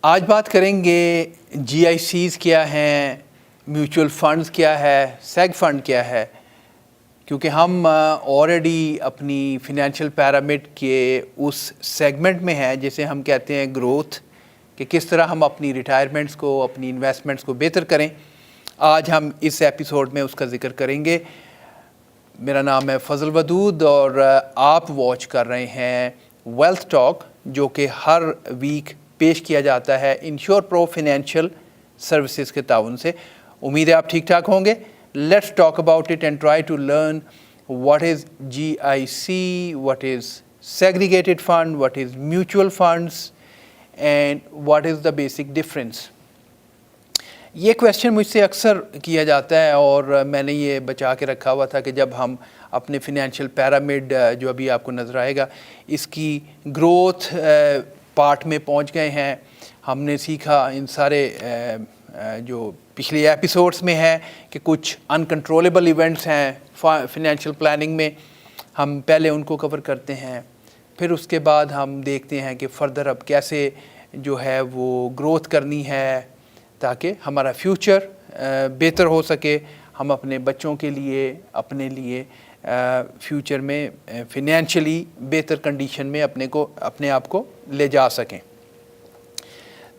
آج بات کریں گے جی آئی سیز کیا ہیں، میوچول فنڈز کیا ہے، سیگ فنڈ کیا ہے، کیونکہ ہم آلریڈی اپنی فنینشیل پیرامڈ کے اس سیگمنٹ میں ہیں جسے ہم کہتے ہیں گروتھ، کہ کس طرح ہم اپنی ریٹائرمنٹس کو، اپنی انویسٹمنٹس کو بہتر کریں۔ آج ہم اس ایپیسوڈ میں اس کا ذکر کریں گے۔ میرا نام ہے فضل ودود اور آپ واچ کر رہے ہیں ویلتھ ٹاک، جو کہ ہر ویک پیش کیا جاتا ہے انشور پرو فنینشیل سروسز کے تعاون سے۔ امید ہے آپ ٹھیک ٹھاک ہوں گے۔ Let's talk about it and try to learn what is G I C, what is segregated fund, what is mutual funds and what is the basic difference. یہ کویشچن مجھ سے اکثر کیا جاتا ہے اور میں نے یہ بچا کے رکھا ہوا تھا کہ جب ہم اپنے فنینشیل پیرامڈ جو ابھی آپ کو نظر آئے گا اس کی گروتھ پارٹ میں پہنچ گئے ہیں، ہم نے سیکھا ان سارے جو پچھلے ایپیسوڈس میں ہے کہ کچھ انکنٹرولیبل ایونٹس ہیں فنینشیل پلاننگ میں، ہم پہلے ان کو کور کرتے ہیں، پھر اس کے بعد ہم دیکھتے ہیں کہ فردر اب کیسے جو ہے وہ گروتھ کرنی ہے تاکہ ہمارا فیوچر بہتر ہو سکے، ہم اپنے بچوں کے لیے، اپنے لیے فیوچر میں فنینشلی بہتر کنڈیشن میں اپنے آپ کو لے جا سکیں۔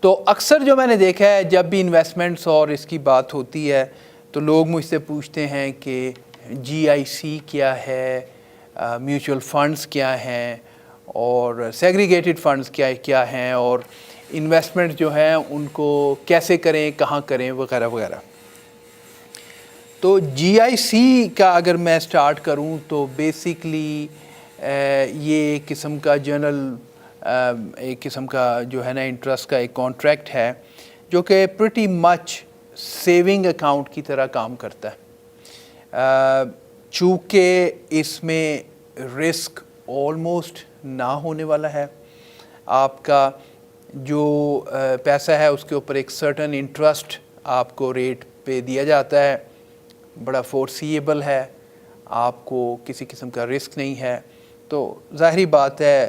تو اکثر جو میں نے دیکھا ہے جب بھی انویسٹمنٹس اور اس کی بات ہوتی ہے تو لوگ مجھ سے پوچھتے ہیں کہ جی آئی سی کیا ہے، میوچول فنڈز کیا ہیں اور سیگریگیٹڈ فنڈز کیا ہیں، اور انویسٹمنٹ جو ہیں ان کو کیسے کریں، کہاں کریں، وغیرہ وغیرہ۔ تو جی آئی سی کا اگر میں سٹارٹ کروں تو بیسکلی یہ ایک قسم کا ایک قسم کا جو ہے نا انٹرسٹ کا ایک کانٹریکٹ ہے جو کہ پریٹی مچ سیونگ اکاؤنٹ کی طرح کام کرتا ہے، چونکہ اس میں رسک آلموسٹ نہ ہونے والا ہے۔ آپ کا جو پیسہ ہے اس کے اوپر ایک سرٹن انٹرسٹ آپ کو ریٹ پہ دیا جاتا ہے، بڑا فورسیبل ہے، آپ کو کسی قسم کا رسک نہیں ہے۔ تو ظاہری بات ہے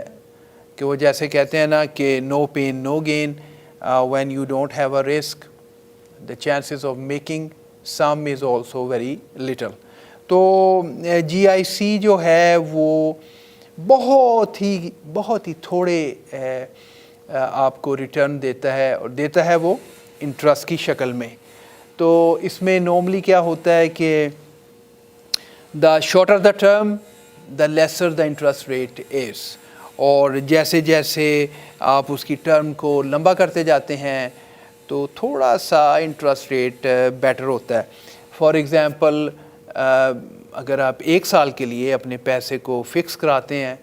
کہ وہ جیسے کہتے ہیں نا کہ no pain no gain, when you don't have a risk the chances of making sum is also very little۔ تو جی آئی سی جو ہے وہ بہت ہی تھوڑے آپ کو ریٹرن دیتا ہے، اور دیتا ہے وہ انٹرسٹ کی شکل میں۔ تو اس میں نارملی کیا ہوتا ہے کہ the shorter the term the lesser the interest rate is، اور جیسے جیسے آپ اس کی ٹرم کو لمبا کرتے جاتے ہیں تو تھوڑا سا انٹرسٹ ریٹ بیٹر ہوتا ہے۔ فار ایگزامپل اگر آپ 1 سال کے لیے اپنے پیسے کو فکس کراتے ہیں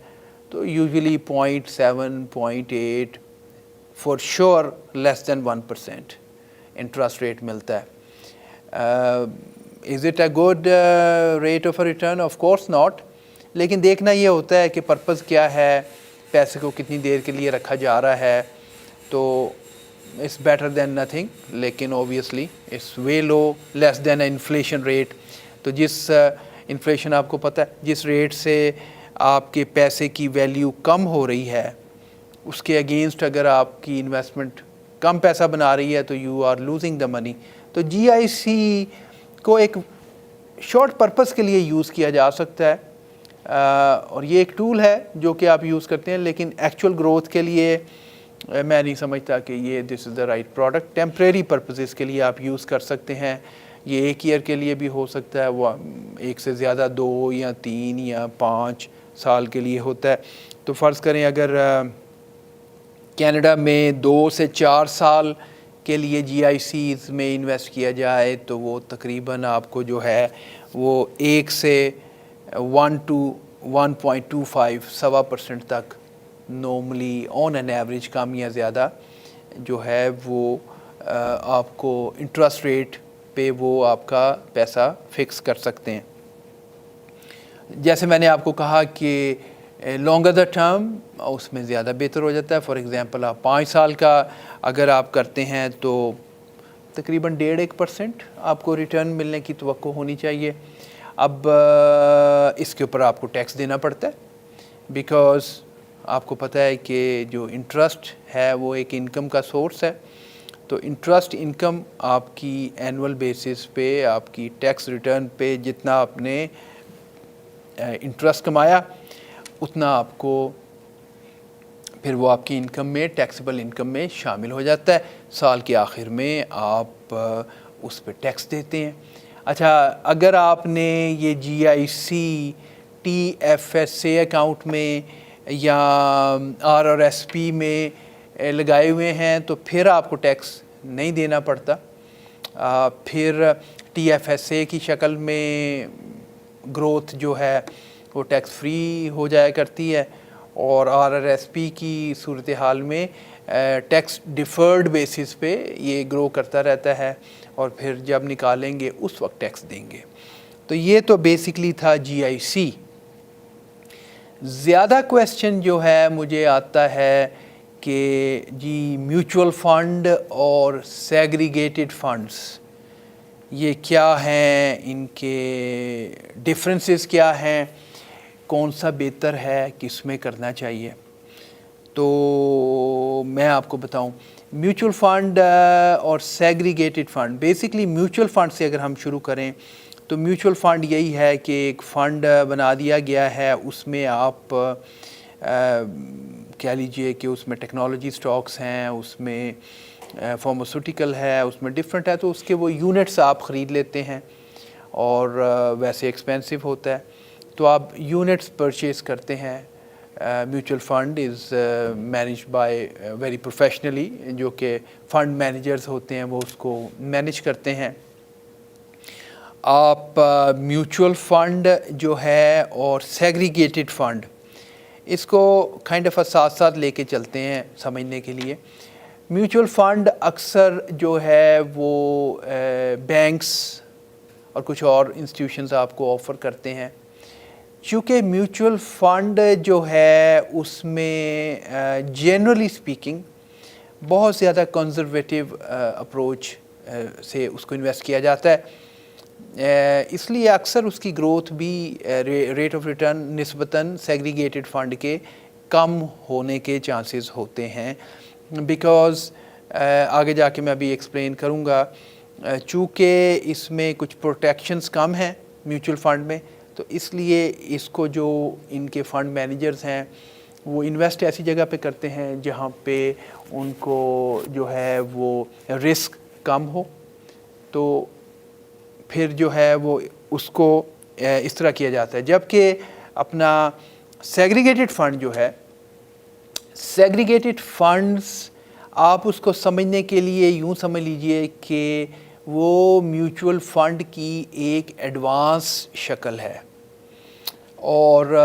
تو usually 0.7 0.8 for sure less then 1% interest rate ملتا ہے۔ Is it a good rate of a return? Of course not, لیکن دیکھنا یہ ہوتا ہے کہ پرپز کیا ہے، پیسے کو کتنی دیر کے لیے رکھا جا رہا ہے۔ تو it's better than nothing، لیکن obviously it's way low، less than inflation rate۔ تو جس انفلیشن آپ کو پتہ ہے جس ریٹ سے آپ کے پیسے کی ویلیو کم ہو رہی ہے اس کے اگینسٹ اگر آپ کی انویسٹمنٹ کم پیسہ بنا رہی ہے تو یو آر لوزنگ دا منی۔ تو جی آئی سی کو ایک شارٹ پرپز کے لیے یوز کیا جا سکتا ہے، اور یہ ایک ٹول ہے جو کہ آپ یوز کرتے ہیں، لیکن ایکچوئل گروتھ کے لیے میں نہیں سمجھتا کہ یہ this is the right product. Temporary purposes کے لیے آپ یوز کر سکتے ہیں، یہ 1 ایئر کے لیے بھی ہو سکتا ہے، وہ 1 سے زیادہ 2 یا 3 یا 5 سال کے لیے ہوتا ہے۔ تو فرض کریں اگر کینیڈا میں 2 سے 4 سال کے لیے جی آئی سیز میں انویسٹ کیا جائے تو وہ تقریباً آپ کو جو ہے وہ 1 سے 1 to 1.25 1.25% تک نارملی آن این ایوریج کم یا زیادہ جو ہے وہ آپ کو انٹرسٹ ریٹ پہ وہ آپ کا پیسہ فکس کر سکتے ہیں۔ جیسے میں نے آپ کو کہا کہ لانگر دا ٹرم اس میں زیادہ بہتر ہو جاتا ہے۔ فار ایگزامپل آپ 5 سال کا اگر آپ کرتے ہیں تو تقریباً 1.5% آپ کو ریٹرن ملنے کی توقع ہونی چاہیے۔ اب اس کے اوپر آپ کو ٹیکس دینا پڑتا ہے، بیکاز آپ کو پتہ ہے کہ جو انٹرسٹ ہے وہ ایک انکم کا سورس ہے. تو انٹرسٹ انکم آپ کی اینول بیسس پہ آپ کی ٹیکس ریٹرن پہ جتنا آپ نے انٹرسٹ کمایا اتنا آپ کو پھر وہ آپ کی انکم میں ٹیکسیبل انکم میں شامل ہو جاتا ہے. سال کے آخر میں آپ اس پہ ٹیکس دیتے ہیں. اچھا اگر آپ نے یہ GIC TFSA اکاؤنٹ میں یا RRSP میں لگائے ہوئے ہیں تو پھر آپ کو ٹیکس نہیں دینا پڑتا. پھر TFSA کی شکل میں گروتھ جو ہے وہ ٹیکس فری ہو جایا کرتی ہے اور RRSP کی صورتحال میں ٹیکس ڈیفرڈ بیسس پہ یہ گرو کرتا رہتا ہے اور پھر جب نکالیں گے اس وقت ٹیکس دیں گے. تو یہ تو بیسکلی تھا GIC. زیادہ کویسچن جو ہے مجھے آتا ہے کہ جی میوچول فنڈ اور سیگریگیٹڈ فنڈز یہ کیا ہیں, ان کے ڈفرینسز کیا ہیں, کون سا بہتر ہے, کس میں کرنا چاہیے. تو میں آپ کو بتاؤں میوچول فنڈ اور segregated fund. Basically mutual fund سے اگر ہم شروع کریں تو میوچول فنڈ یہی ہے کہ ایک فنڈ بنا دیا گیا ہے, اس میں آپ کہہ لیجئے کہ اس میں ٹیکنالوجی سٹاکس ہیں, اس میں فارماسیوٹیکل ہے, اس میں ڈفرینٹ ہے, تو اس کے وہ یونٹس آپ خرید لیتے ہیں اور ویسے ایکسپینسو ہوتا ہے تو آپ یونٹس پرچیز کرتے ہیں. Mutual fund is managed by very professionally, جو کہ فنڈ مینیجرز ہوتے ہیں وہ اس کو مینیج کرتے ہیں. آپ میوچول فنڈ جو ہے اور سیگریگیٹڈ فنڈ اس کو کائنڈ آف ساتھ ساتھ لے کے چلتے ہیں سمجھنے کے لیے. میوچول فنڈ اکثر جو ہے وہ بینکس اور کچھ اور انسٹیٹیوشنز آپ کو آفر کرتے ہیں. چونکہ میوچول فنڈ جو ہے اس میں جنرلی اسپیکنگ بہت زیادہ کنزرویٹیو اپروچ سے اس کو انویسٹ کیا جاتا ہے, اس لیے اکثر اس کی گروتھ بھی ریٹ آف ریٹرن نسبتاً سیگریگیٹڈ فنڈ کے کم ہونے کے چانسز ہوتے ہیں. بیکاز آگے جا کے میں ابھی ایکسپلین کروں گا, چونکہ اس میں کچھ پروٹیکشنز کم ہیں میوچول فنڈ میں, تو اس لیے اس کو جو ان کے فنڈ مینیجرز ہیں وہ انویسٹ ایسی جگہ پہ کرتے ہیں جہاں پہ ان کو جو ہے وہ رسک کم ہو. تو پھر جو ہے وہ اس کو اس طرح کیا جاتا ہے. جبکہ اپنا سیگریگیٹڈ فنڈ جو ہے, سیگریگیٹڈ فنڈز آپ اس کو سمجھنے کے لیے یوں سمجھ لیجئے کہ وہ میوچول فنڈ کی ایک ایڈوانس شکل ہے, اور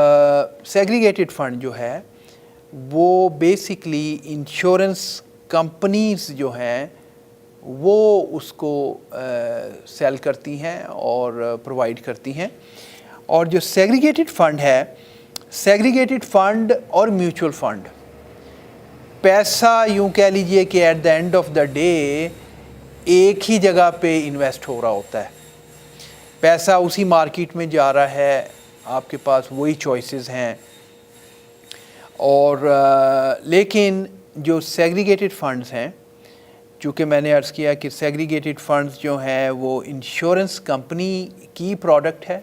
سیگریگیٹڈ فنڈ جو ہے وہ بیسکلی انشورنس کمپنیز جو ہیں وہ اس کو سیل کرتی ہیں اور پرووائڈ کرتی ہیں. اور جو سیگریگیٹڈ فنڈ ہے, سیگریگیٹڈ فنڈ اور میوچول فنڈ پیسہ یوں کہہ لیجئے کہ at the end of the day ایک ہی جگہ پہ انویسٹ ہو رہا ہوتا ہے. پیسہ اسی مارکیٹ میں جا رہا ہے, آپ کے پاس وہی چوائسیز ہیں. اور لیکن جو سیگریگیٹڈ فنڈز ہیں, چونکہ میں نے عرض کیا کہ سیگریگیٹڈ فنڈز جو ہیں وہ انشورنس کمپنی کی پروڈکٹ ہے,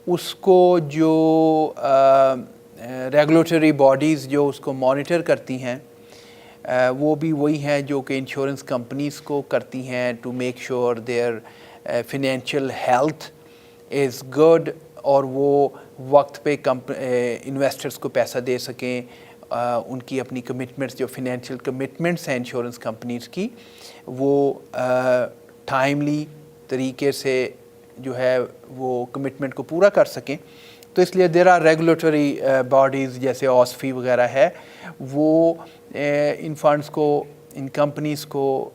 اس کو جو ریگولیٹری باڈیز جو اس کو مانیٹر کرتی ہیں وہ بھی وہی ہیں جو کہ انشورنس کمپنیز کو کرتی ہیں to make sure their financial health is good, اور وہ وقت پہ انویسٹرز کو پیسہ دے سکیں. ان کی اپنی کمٹمنٹس جو فنینشیل کمٹمنٹس ہیں انشورنس کمپنیز کی وہ ٹائملی طریقے سے جو ہے وہ کمٹمنٹ کو پورا کر سکیں. تو اس لیے دیر آر ریگولیٹری باڈیز جیسے OSFI وغیرہ ہے, وہ ان فنڈز کو, ان کمپنیز کو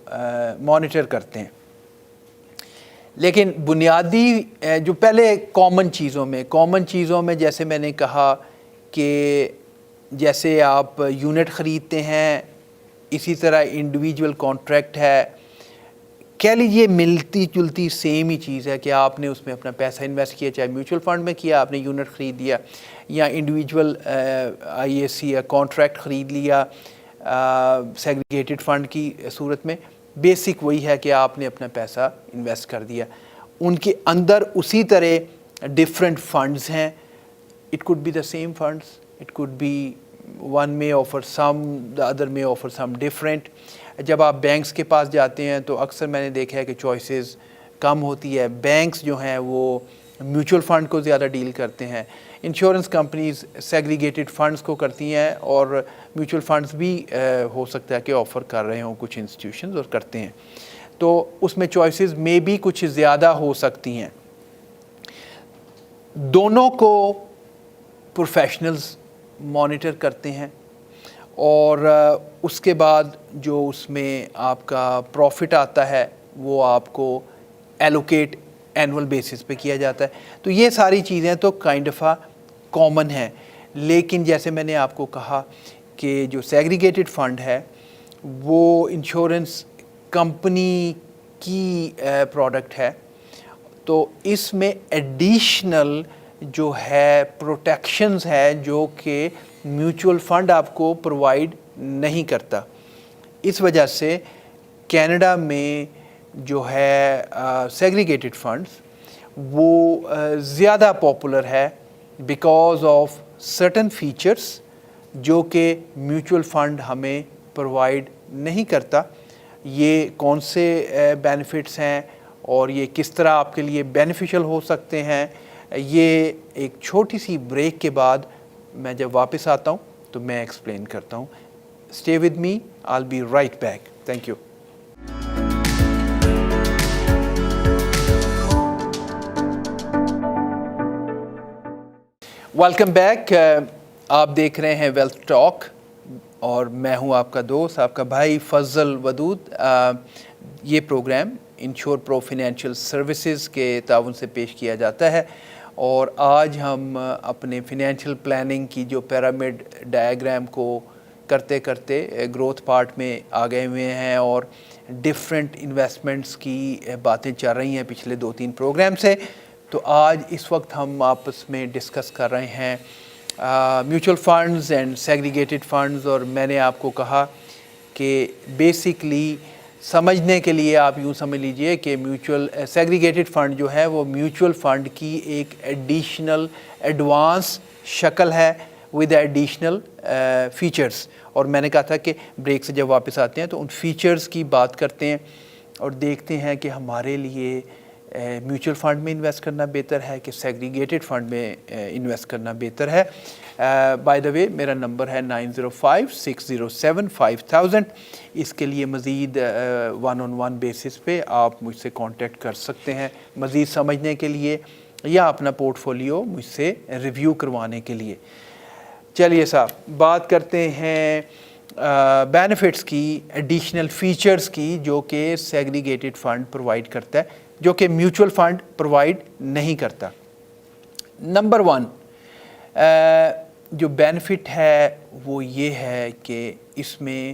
مانیٹر کرتے ہیں. لیکن بنیادی جو پہلے کامن چیزوں میں جیسے میں نے کہا کہ جیسے آپ یونٹ خریدتے ہیں, اسی طرح انڈیویجول کانٹریکٹ ہے, کہہ لیجیے ملتی جلتی سیم ہی چیز ہے کہ آپ نے اس میں اپنا پیسہ انویسٹ کیا, چاہے میوچل فنڈ میں کیا, آپ نے یونٹ خرید لیا, یا انڈیویجول آئی اے سی یا کانٹریکٹ خرید لیا سیگریگیٹڈ فنڈ کی صورت میں. بیسک وہی ہے کہ آپ نے اپنا پیسہ انویسٹ کر دیا. ان کے اندر اسی طرح ڈفرینٹ فنڈز ہیں. It could be the same funds, it could be one may offer some, the other may offer some different. جب آپ بینکس کے پاس جاتے ہیں تو اکثر میں نے دیکھا ہے کہ چوائسیز کم ہوتی ہے. بینکس جو ہیں وہ میوچل فنڈ کو زیادہ ڈیل کرتے ہیں, انشورنس کمپنیز سیگریگیٹڈ فنڈز کو کرتی ہیں, اور میوچل فنڈز بھی ہو سکتا ہے کہ آفر کر رہے ہوں کچھ انسٹیٹیوشنز, اور کرتے ہیں. تو اس میں چوائسیز میں بھی کچھ زیادہ ہو سکتی ہیں. دونوں کو پروفیشنلز مانیٹر کرتے ہیں, اور اس کے بعد جو اس میں آپ کا پروفٹ آتا ہے وہ آپ کو ایلوکیٹ اینول بیسس پہ کیا جاتا ہے. تو یہ ساری چیزیں تو کائنڈ آف کامن ہیں. لیکن جیسے میں نے آپ کو کہا کہ جو سیگریگیٹڈ فنڈ ہے وہ انشورنس کمپنی کی پروڈکٹ ہے, تو اس میں ایڈیشنل جو ہے پروٹیکشنز ہے جو کہ میوچل فنڈ آپ کو پرووائڈ نہیں کرتا. اس وجہ سے کینیڈا میں جو ہے سیگریگیٹڈ فنڈز وہ زیادہ پاپولر ہے بیکاز آف سرٹن فیچرز جو کہ میوچل فنڈ ہمیں پرووائڈ نہیں کرتا. یہ کون سے بینیفٹس ہیں اور یہ کس طرح آپ کے لیے بینیفیشل ہو سکتے ہیں, یہ ایک چھوٹی سی بریک کے بعد میں جب واپس آتا ہوں تو میں ایکسپلین کرتا ہوں. Stay with me, I will be right back. Thank you. Welcome back. آپ دیکھ رہے ہیں ویلتھ ٹاک, اور میں ہوں آپ کا دوست, آپ کا بھائی فضل ودود. یہ پروگرام انشور پرو فائنینشیل سروسز کے تعاون سے پیش کیا جاتا ہے, اور آج ہم اپنے فائنینشیل پلاننگ کی جو پیرامڈ ڈائیگرام کو کرتے کرتے گروتھ پارٹ میں آ گئے ہوئے ہیں, اور ڈفرینٹ انویسٹمنٹس کی باتیں چل رہی ہیں پچھلے 2-3 پروگرام سے. تو آج اس وقت ہم آپس میں ڈسکس کر رہے ہیں mutual funds and segregated funds. اور میں نے آپ کو کہا کہ بیسکلی سمجھنے کے لیے آپ یوں سمجھ لیجئے کہ سیگریگیٹڈ فنڈ جو ہے وہ میوچل فنڈ کی ایک ایڈیشنل ایڈوانس شکل ہے ود ایڈیشنل فیچرز. اور میں نے کہا تھا کہ بریک سے جب واپس آتے ہیں تو ان فیچرز کی بات کرتے ہیں اور دیکھتے ہیں کہ ہمارے لیے میوچل فنڈ میں انویسٹ کرنا بہتر ہے کہ سیگریگیٹڈ فنڈ میں انویسٹ کرنا بہتر ہے. بائی دا وے میرا نمبر ہے 9056075000. اس کے لیے مزید 1-on-1 بیسس پہ آپ مجھ سے کانٹیکٹ کر سکتے ہیں مزید سمجھنے کے لیے یا اپنا پورٹ فولیو مجھ سے ریویو کروانے کے لیے. چلیے صاحب, بات کرتے ہیں بینیفٹس کی, ایڈیشنل فیچرز کی جو کہ سیگریگیٹڈ فنڈ پرووائڈ کرتا ہے, جو کہ میوچل فنڈ پرووائڈ نہیں کرتا. نمبر 1 جو بینیفٹ ہے وہ یہ ہے کہ اس میں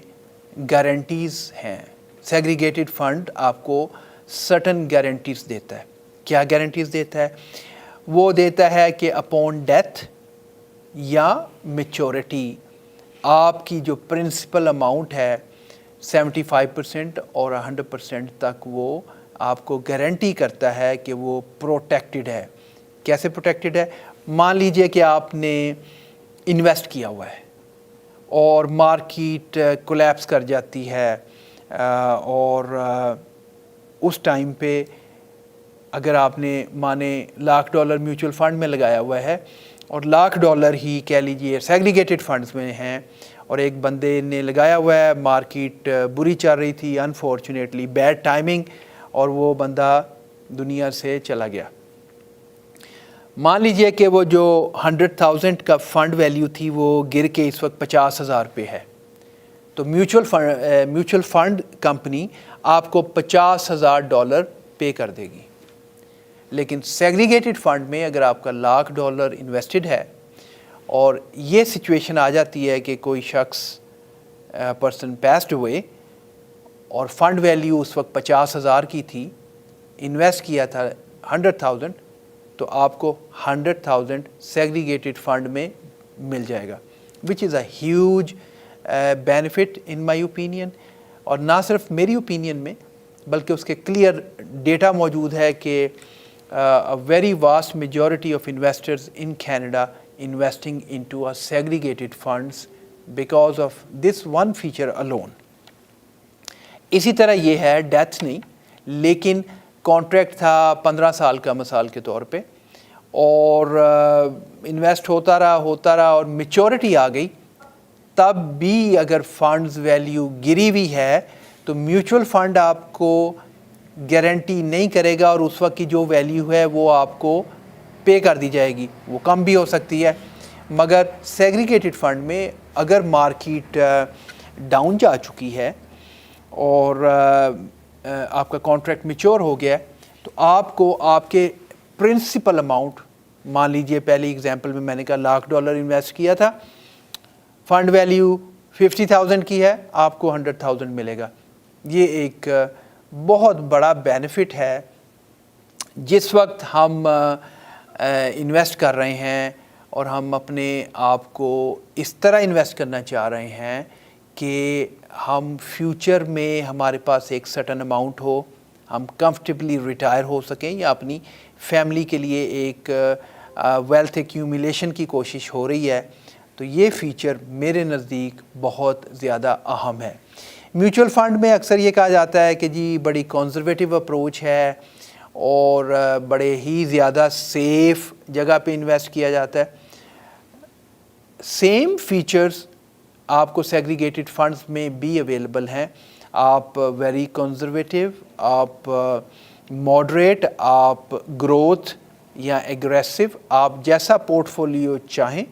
گارنٹیز ہیں. سیگریگیٹڈ فنڈ آپ کو سرٹن گارنٹیز دیتا ہے. کیا گارنٹیز دیتا ہے؟ وہ دیتا ہے کہ اپون ڈیتھ یا میچورٹی آپ کی جو پرنسپل اماؤنٹ ہے 75% اور 100% تک وہ آپ کو گارنٹی کرتا ہے کہ وہ پروٹیکٹڈ ہے. کیسے پروٹیکٹڈ ہے؟ مان لیجئے کہ آپ نے انویسٹ کیا ہوا ہے اور مارکیٹ کولیپس کر جاتی ہے, اور اس ٹائم پہ اگر آپ نے مانے $1,00,000 میوچل فنڈ میں لگایا ہوا ہے اور $1,00,000 ہی کہہ لیجئے سیگریگیٹڈ فنڈز میں ہیں, اور ایک بندے نے لگایا ہوا ہے, مارکیٹ بری چل رہی تھی, انفارچونیٹلی بیڈ ٹائمنگ, اور وہ بندہ دنیا سے چلا گیا. مان لیجئے کہ وہ جو 100,000 کا فنڈ ویلیو تھی وہ گر کے اس وقت 50,000 پہ ہے, تو میوچل فنڈ کمپنی آپ کو $50,000 پے کر دے گی. لیکن سیگریگیٹڈ فنڈ میں اگر آپ کا $1,00,000 انویسٹڈ ہے اور یہ سچویشن آ جاتی ہے کہ کوئی شخص پرسن پیسڈ ہوئے اور فنڈ ویلیو اس وقت 50,000 کی تھی, انویسٹ کیا تھا 100,000, تو آپ کو 100,000 سیگریگیٹڈ فنڈ میں مل جائے گا, which is a huge benefit in my opinion. اور نہ صرف میری اوپینین میں بلکہ اس کے کلیئر ڈیٹا موجود ہے کہ a very vast majority of investors in Canada investing into a segregated funds because of this one feature alone. اسی طرح یہ ہے, ڈیتھ نہیں لیکن کانٹریکٹ تھا 15 سال کا مثال کے طور پہ, اور انویسٹ ہوتا رہا اور میچورٹی آ گئی, تب بھی اگر فنڈز ویلیو گری ہوئی ہے تو میوچل فنڈ آپ کو گارنٹی نہیں کرے گا, اور اس وقت کی جو ویلیو ہے وہ آپ کو پے کر دی جائے گی, وہ کم بھی ہو سکتی ہے. مگر سیگریگیٹڈ فنڈ میں اگر مارکیٹ ڈاؤن جا چکی ہے اور آپ کا کانٹریکٹ میچور ہو گیا ہے, تو آپ کو آپ کے پرنسپل اماؤنٹ, مان لیجئے پہلی ایگزامپل میں نے کہا $1,00,000 انویسٹ کیا تھا, فنڈ ویلیو 50,000 کی ہے, آپ کو 100,000 ملے گا. یہ ایک بہت بڑا بینیفٹ ہے جس وقت ہم انویسٹ کر رہے ہیں اور ہم اپنے آپ کو اس طرح انویسٹ کرنا چاہ رہے ہیں کہ ہم فیوچر میں ہمارے پاس ایک سرٹن اماؤنٹ ہو, ہم کمفرٹیبلی ریٹائر ہو سکیں, یا اپنی فیملی کے لیے ایک ویلتھ ایکیومولیشن کی کوشش ہو رہی ہے. تو یہ فیچر میرے نزدیک بہت زیادہ اہم ہے. میوچل فنڈ میں اکثر یہ کہا جاتا ہے کہ جی بڑی کنزرویٹو اپروچ ہے اور بڑے ہی زیادہ سیف جگہ پہ انویسٹ کیا جاتا ہے. سیم فیچرز آپ کو سیگریگیٹڈ فنڈز میں بھی اویلیبل ہیں. آپ ویری کنزرویٹو, آپ ماڈریٹ, آپ گروتھ یا ایگریسو, آپ جیسا پورٹ فولیو چاہیں,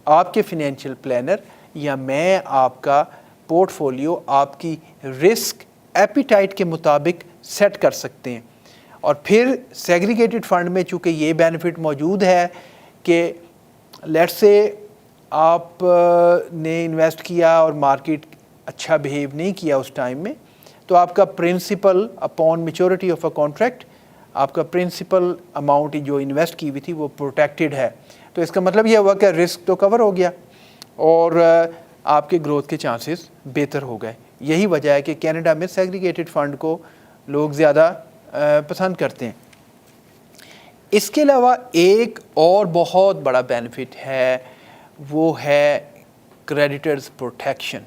آپ کے فنینشیل پلانر یا میں آپ کا پورٹ فولیو آپ کی رسک ایپیٹائٹ کے مطابق سیٹ کر سکتے ہیں. اور پھر سیگریگیٹڈ فنڈ میں چونکہ یہ بینیفٹ موجود ہے کہ لیٹس سے آپ نے انویسٹ کیا اور مارکیٹ اچھا بیہیو نہیں کیا اس ٹائم میں, تو آپ کا principal upon maturity of a contract, آپ کا پرنسپل اماؤنٹ جو انویسٹ کی ہوئی تھی وہ پروٹیکٹڈ ہے. تو اس کا مطلب یہ ہوا کہ رسک تو کور ہو گیا اور آپ کے گروتھ کے چانسز بہتر ہو گئے. یہی وجہ ہے کہ کینیڈا میں سیگریگیٹڈ فنڈ کو لوگ زیادہ پسند کرتے ہیں. اس کے علاوہ ایک اور بہت بڑا بینیفٹ ہے, وہ ہے کریڈیٹرز پروٹیکشن.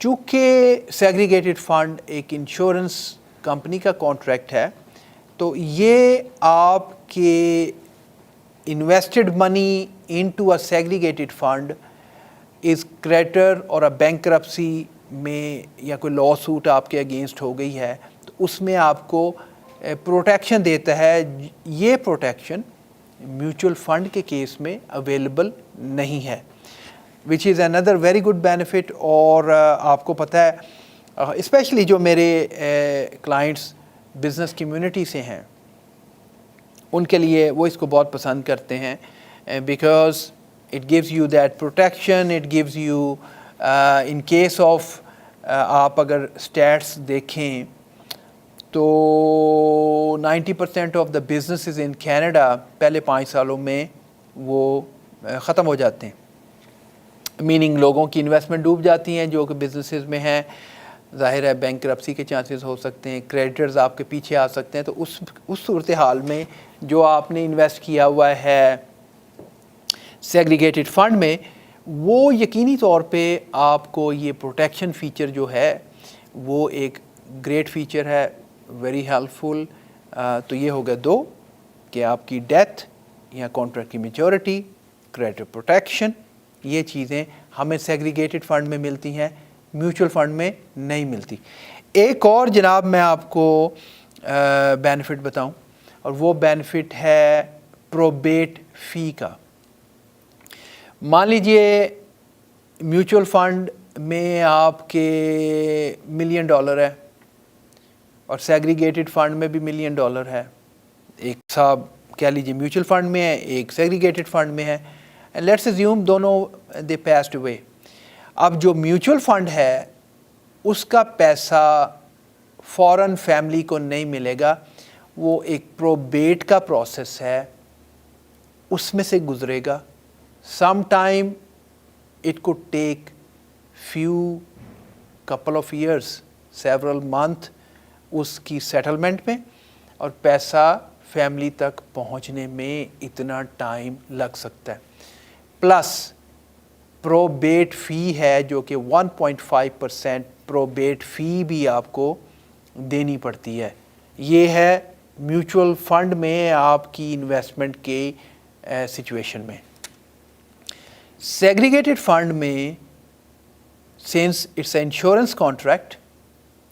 چونکہ سیگریگیٹڈ فنڈ ایک انشورنس کمپنی کا کانٹریکٹ ہے, تو یہ آپ کے invested money into a segregated fund is creditor اور bankruptcy میں یا کوئی لا سوٹ آپ کے اگینسٹ ہو گئی ہے, تو اس میں آپ کو پروٹیکشن دیتا ہے. یہ پروٹیکشن میوچل فنڈ کے کیس میں اویلیبل نہیں ہے, which is another very good benefit. اور آپ کو پتہ ہے اسپیشلی جو میرے کلائنٹس بزنس کمیونٹی سے ہیں ان کے لیے وہ اس کو بہت پسند کرتے ہیں, because it gives you that protection, it gives you in case of, آپ اگر اسٹیٹس دیکھیں تو 90% of the businesses in Canada پہلے 5 سالوں میں وہ ختم ہو جاتے ہیں. میننگ لوگوں کی انویسٹمنٹ ڈوب جاتی ہیں جو کہ بزنسز میں ہیں. ظاہر ہے بینکرپسی کے چانسز ہو سکتے ہیں, کریڈیٹرز آپ کے پیچھے آ سکتے ہیں. تو اس صورتحال میں جو آپ نے انویسٹ کیا ہوا ہے سیگریگیٹڈ فنڈ میں, وہ یقینی طور پہ آپ کو یہ پروٹیکشن فیچر جو ہے وہ ایک گریٹ فیچر ہے, ویری ہیلپ فل. تو یہ ہو گیا 2 کہ آپ کی ڈیتھ یا کانٹریکٹ کی میچورٹی, کریڈیٹر پروٹیکشن, یہ چیزیں ہمیں سیگریگیٹڈ فنڈ میں ملتی ہیں, میوچل فنڈ میں نہیں ملتی. ایک اور جناب میں آپ کو بینیفٹ بتاؤں, اور وہ بینیفٹ ہے پروبیٹ فی کا. مان لیجئے میوچل فنڈ میں آپ کے $1 ملین ہے اور سیگریگیٹڈ فنڈ میں بھی $1 ملین ہے. ایک صاحب کہہ لیجیے میوچل فنڈ میں ہے, ایک سیگریگیٹڈ فنڈ میں ہے, لیٹس اسیوم دونوں دے پیسڈ اوے. اب جو میوچل فنڈ ہے اس کا پیسہ فوراً فیملی کو نہیں ملے گا. وہ ایک پروبیٹ کا پروسیس ہے, اس میں سے گزرے گا. Some time it could take few couple of years, several month اس کی سیٹلمنٹ میں, اور پیسہ فیملی تک پہنچنے میں اتنا ٹائم لگ سکتا ہے. پلس پروبیٹ فی ہے جو کہ 1.5% پروبیٹ فی بھی آپ کو دینی پڑتی ہے. یہ ہے میوچل فنڈ میں آپ کی انویسٹمنٹ کے سچویشن میں. سیگریگیٹڈ فنڈ میں since it's a insurance contract,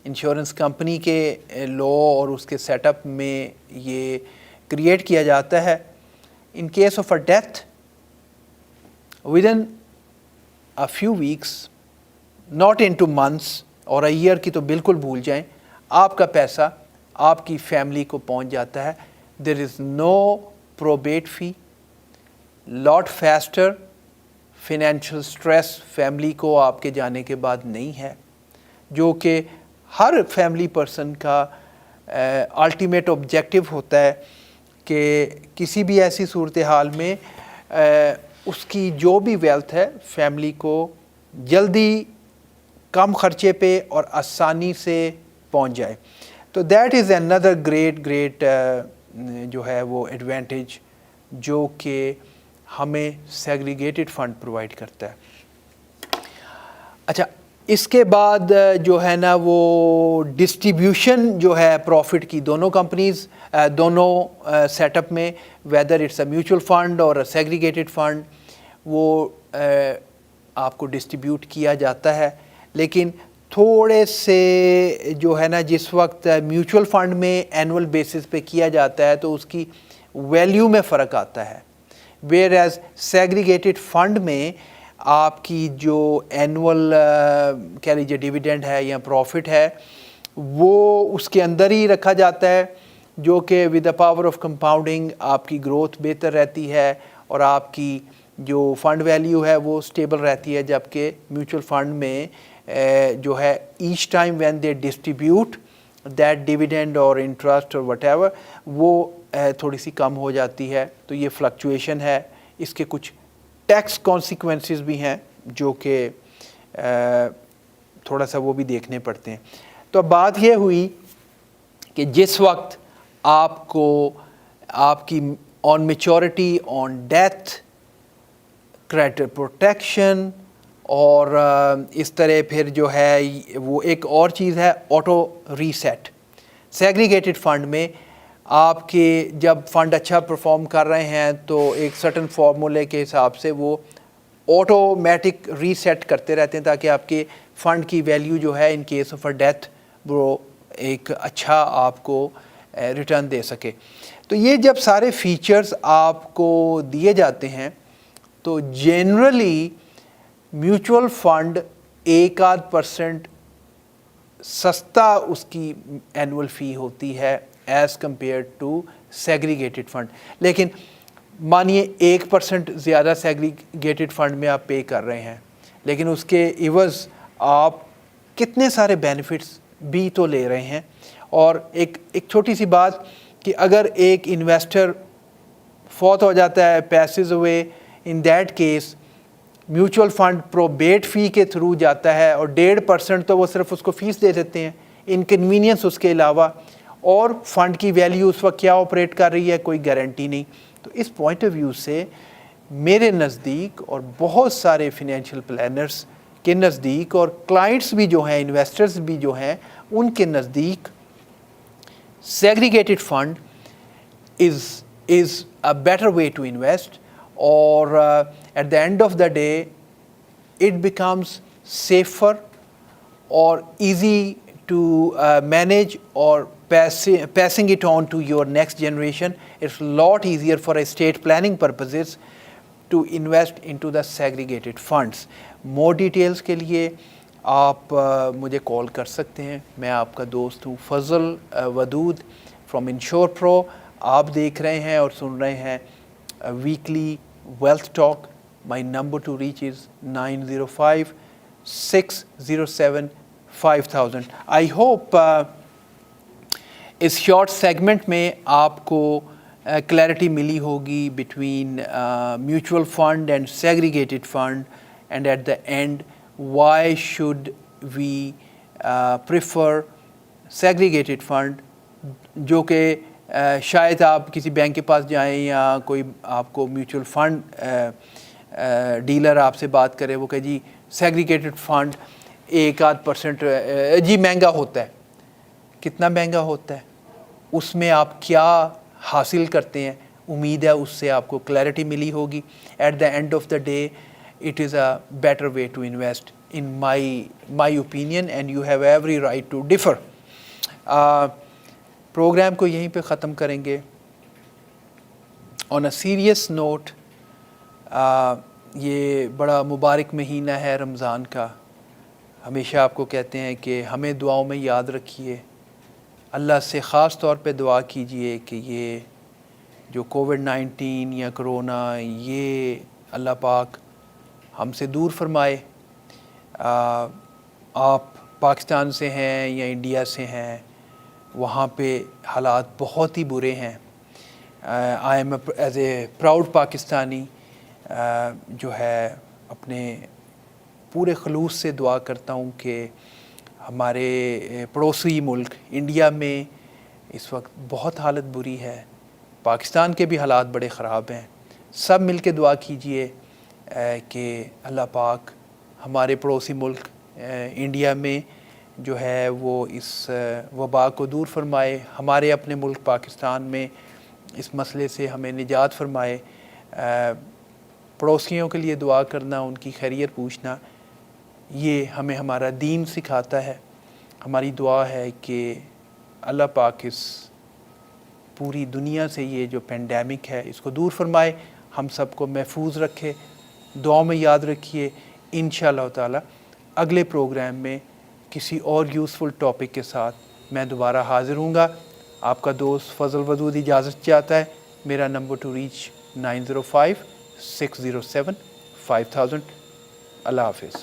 insurance company کے لا اور اس کے سیٹ اپ میں یہ کریٹ کیا جاتا ہے. In case of a death with in a few weeks, not in two months اور اے ایئر کی تو بالکل بھول جائیں, آپ کا پیسہ آپ کی فیملی کو پہنچ جاتا ہے. دیر از نو پروبیٹ فی, لاٹ فیسٹر, فائنینشیل اسٹریس فیملی کو آپ کے جانے کے بعد نہیں ہے, جو کہ ہر فیملی پرسن کا الٹیمیٹ آبجیکٹیو ہوتا ہے کہ کسی بھی ایسی صورتحال میں اس کی جو بھی ویلتھ ہے فیملی کو جلدی کم خرچے پہ اور آسانی سے پہنچ جائے. تو دیٹ از اندر گریٹ جو ہے وہ ایڈوانٹیج جو کہ ہمیں سیگریگیٹڈ فنڈ پرووائڈ کرتا ہے. اچھا, اس کے بعد جو ہے نا وہ ڈسٹریبیوشن جو ہے پروفٹ کی دونوں کمپنیز دونوں سیٹ اپ میں, whether it's a mutual fund اور سیگریگیٹڈ فنڈ, وہ آپ کو ڈسٹریبیوٹ کیا جاتا ہے. لیکن تھوڑے سے جو ہے نا جس وقت میوچل فنڈ میں اینول بیسس پہ کیا جاتا ہے تو اس کی ویلیو میں فرق آتا ہے, ویئر ایز سیگریگیٹڈ فنڈ میں آپ کی جو اینول کہہ لیجیے ڈیویڈنڈ ہے یا پروفٹ ہے وہ اس کے اندر ہی رکھا جاتا ہے, جو کہ with the power of compounding آپ کی گروتھ بہتر رہتی ہے اور آپ کی جو فنڈ ویلیو ہے وہ اسٹیبل رہتی ہے. جبکہ میوچل فنڈ میں جو ہے each time when they distribute that dividend اور انٹرسٹ اور وٹ ایور وہ تھوڑی سی کم ہو جاتی ہے. تو یہ فلکچویشن ہے, اس کے کچھ ٹیکس کانسیکوینسز بھی ہیں جو کہ تھوڑا سا وہ بھی دیکھنے پڑتے ہیں. تو اب بات یہ ہوئی کہ جس وقت آپ کو آپ کی آن میچورٹی, آن ڈیتھ, کریڈٹر پروٹیکشن اور اس طرح پھر جو ہے وہ ایک اور چیز ہے آٹو ریسیٹ. سیگریگیٹڈ فنڈ میں آپ کے جب فنڈ اچھا پرفارم کر رہے ہیں تو ایک سرٹن فارمولے کے حساب سے وہ آٹومیٹک ریسیٹ کرتے رہتے ہیں تاکہ آپ کے فنڈ کی ویلیو جو ہے in case of a death وہ ایک اچھا آپ کو ریٹرن دے سکے. تو یہ جب سارے فیچرز آپ کو دیے جاتے ہیں تو جنرلی میوچل فنڈ 1-8% سستا اس کی اینول فی ہوتی ہے as compare to segregated fund. لیکن مانیے 1% زیادہ سیگریگیٹڈ فنڈ میں آپ پے کر رہے ہیں, لیکن اس کے عوض آپ کتنے سارے بینیفٹس بھی تو لے رہے ہیں. اور ایک چھوٹی سی بات کہ اگر ایک انویسٹر فوت ہو جاتا ہے, پیسز ہوئے, in that case mutual fund probate fee کے تھرو جاتا ہے اور 1.5% تو وہ صرف اس کو فیس دے دیتے ہیں, انکنوینئنس اس کے علاوہ, اور فنڈ کی ویلیو اس وقت کیا آپریٹ کر رہی ہے کوئی گارنٹی نہیں. تو اس پوائنٹ آف ویو سے میرے نزدیک اور بہت سارے فائنینشیل پلانرز کے نزدیک اور کلائنٹس بھی جو ہیں, انویسٹرز بھی جو ہیں, ان کے نزدیک segregated fund is a better way to invest. اور at the end of the day it becomes safer اور ایزی ٹو مینیج اور passing it on to your next generation. It's a lot easier for estate planning purposes to invest into the segregated funds. More details کے لیے آپ مجھے کال کر سکتے ہیں. میں آپ کا دوست ہوں فضل ودود فرام انشور پرو. آپ دیکھ رہے ہیں اور سن رہے ہیں weekly wealth talk. My number to reach is 905-607 5000. I hope اس شارٹ سیگمنٹ میں آپ کو کلیئرٹی ملی ہوگی between mutual fund and segregated fund, and at the end why should we prefer segregated fund, جو کہ شاید آپ کسی بینک کے پاس جائیں یا کوئی آپ کو میوچول فنڈ ڈیلر آپ سے بات کرے, وہ کہ جی سیگریگیٹڈ فنڈ 1-8% جی مہنگا ہوتا ہے. کتنا مہنگا ہوتا ہے, اس میں آپ کیا حاصل کرتے ہیں, امید ہے اس سے آپ کو کلیئرٹی ملی ہوگی. At the end of the day it is a better way to invest in my opinion, and you have every right to differ. Program کو یہیں پہ ختم کریں گے آن اے سیریس نوٹ. یہ بڑا مبارک مہینہ ہے رمضان کا. ہمیشہ آپ کو کہتے ہیں کہ ہمیں دعاؤں میں یاد رکھیے, اللہ سے خاص طور پہ دعا کیجئے کہ یہ جو کووڈ-19 یا کرونا, یہ اللہ پاک ہم سے دور فرمائے. آپ پاکستان سے ہیں یا انڈیا سے ہیں, وہاں پہ حالات بہت ہی برے ہیں. I am as a proud Pakistani جو ہے اپنے پورے خلوص سے دعا کرتا ہوں کہ ہمارے پڑوسی ملک انڈیا میں اس وقت بہت حالت بری ہے, پاکستان کے بھی حالات بڑے خراب ہیں. سب مل کے دعا کیجئے کہ اللہ پاک ہمارے پڑوسی ملک انڈیا میں جو ہے وہ اس وبا کو دور فرمائے, ہمارے اپنے ملک پاکستان میں اس مسئلے سے ہمیں نجات فرمائے. پڑوسیوں کے لیے دعا کرنا, ان کی خیریت پوچھنا, یہ ہمیں ہمارا دین سکھاتا ہے. ہماری دعا ہے کہ اللہ پاک اس پوری دنیا سے یہ جو پینڈیمک ہے اس کو دور فرمائے, ہم سب کو محفوظ رکھے. دعاؤں میں یاد رکھیے. انشاءاللہ تعالی اگلے پروگرام میں کسی اور یوزفل ٹاپک کے ساتھ میں دوبارہ حاضر ہوں گا. آپ کا دوست فضل ودود اجازت چاہتا ہے. میرا نمبر ٹو ریچ 905-607-5000. اللہ حافظ.